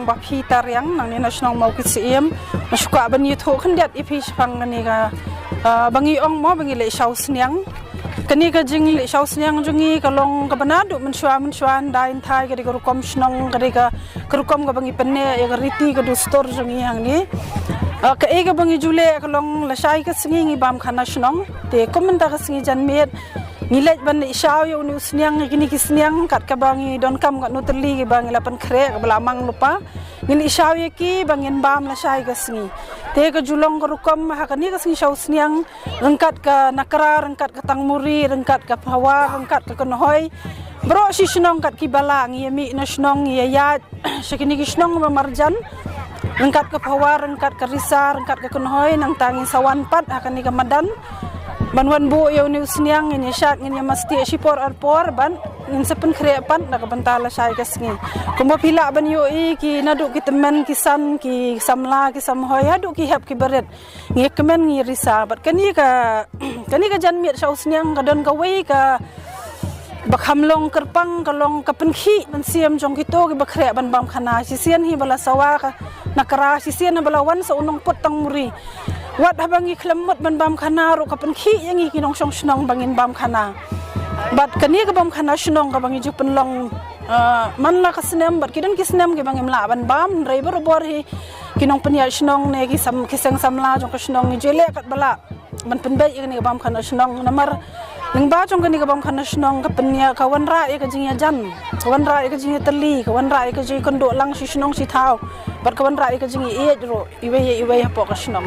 บาพีตาเรียงนังนี่นัชนองมากิเสียมมาชุกะบันยูโถขันเดียดอีพีฟังกันนี่ก็บางอีองมอบางอีเละชาวเสียงกันนี่ก็จิงเละชาวเสียงจงอีก็ลงกับบนาดุมันชวนได้อินทายก็ได้ก็รุกมชนองก็ได้ก็รุกมกับบางอีเป็นเนี่ยก็ริตีก็ดูสตอร์จงอีอย่างนี้ก็เอกบางอีจุเล่ก็ลงละชายก็สิ่งนี้บามขันนัชนองแต่ก็มันตาก็สิ่งจันเมียดนี่เล็กบันอีชาวอยู่นิวเสียงกินี่กิเสียงกัดกับบางอีดอนคำกัดนุตลีกับบางอีละเป็นเคร์กับลามังลุปะนี่ชาวยี่กีบางอินบามละชายก็สิ่งแต่ก็จุลงก็รุกมหากันนี่ก็สิ่งชาวเสียงรังกัดกับนักรารังกัดกับตังมุรีรังกัดกับภาวะรังกัดกับคนหอยบรอชิชนองกัดกิบาลางี้มีนัชนองงี้ยาชกินี่กิชนองมามาร์จันรังกัดกับภาวะรังกัดกับริซารังกัดกับคนหอยนางตางอิสวรรค์ปัดหากันนี่กับมาดันบันวันบุยนิวสเนียงini syak ini mesti sipor arpor ban in sepen krepan nak bantala sai kasngi kumba pila ban yo ki nadu ki teman ki san ki samla ki samhoy adu ki hep ki beret ngi kemen ngi risa bat kani ka jan miet sau sniang ka don ka wei ka bakhamlong kerpang kalong kapenki ban siam jong kito ki bakre ban bam khana sisian hi bala sawa ka nakara sisian bala wan sa unong pot tang muriวัดบางอีคลมมดบันบามขนารุกับเป็นขี้ยังอีกินองชงชนองบางอินบามขนาบัดกันนี้กับบามขนาชนองกับบางอีจุเป็นลองมันละกสเนมบัดกินกิสเนมกับบางอิมลาบันบามไรบรบอรีกินองเป็นยาชนองเนี่ยกิเซงสัมลาจงกชนองนี่เจเล่กัดบละมันเป็นเบยกันนี่กับบามขนาชนองน้ำมันหนึ่งบ้าจงกันนี่กับบามขนาชนองกับเป็นยาkawan raกันจริงยาจันkawan raกันจริงยาตลีkawan raกันจริงคนโดลังชิชนองชิเท้าบัดkawan raกันจริงเอจโรอีเวยปอกชนอง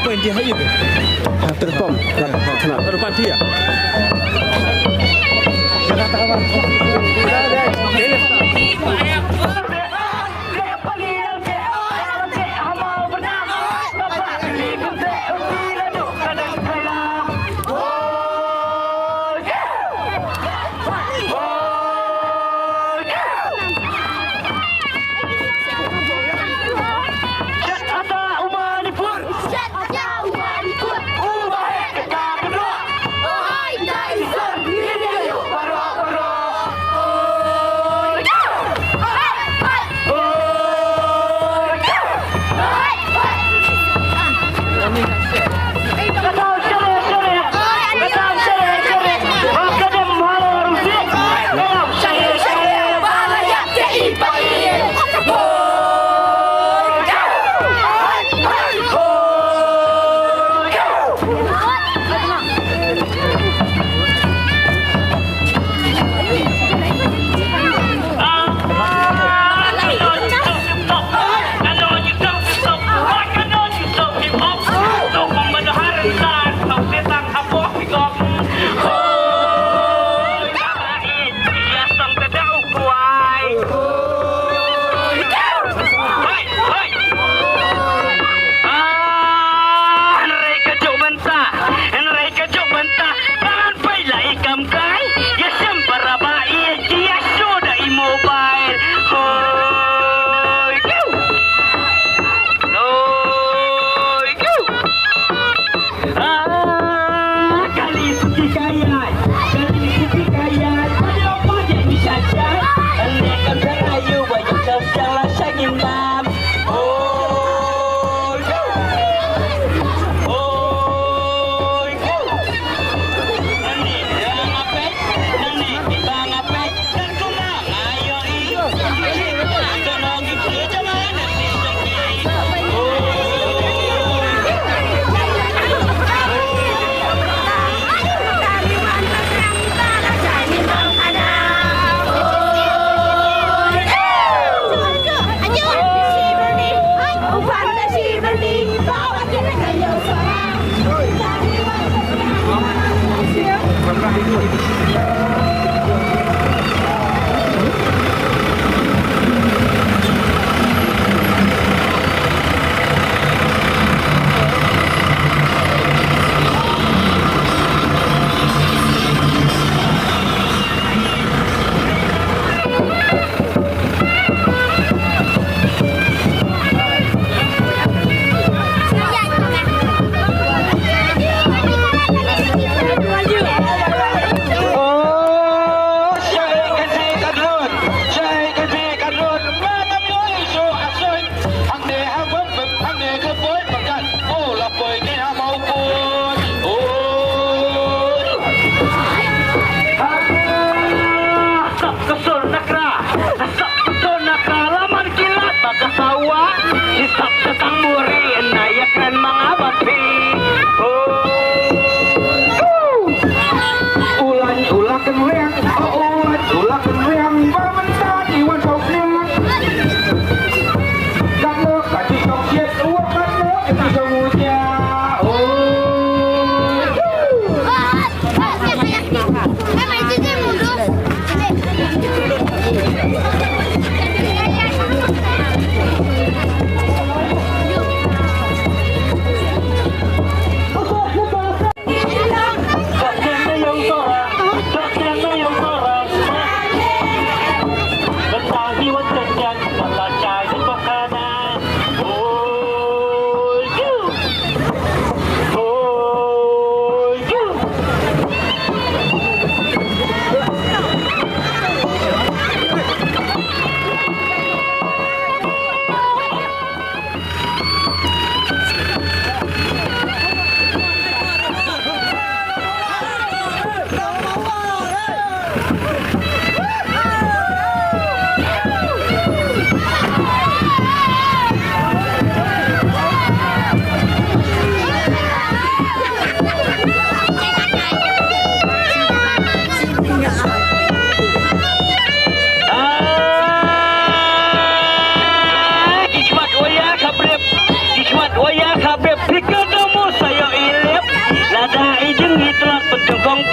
Apa yang dia hari ini? Terpom, kenapa? Depan dia.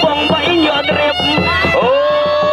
Pong ba inyo drip? Oh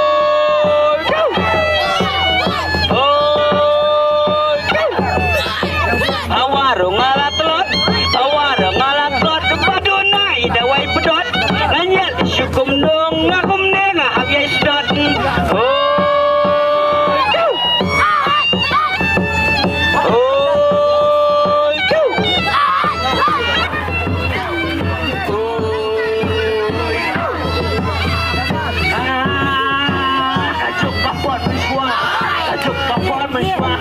ไม่ว่า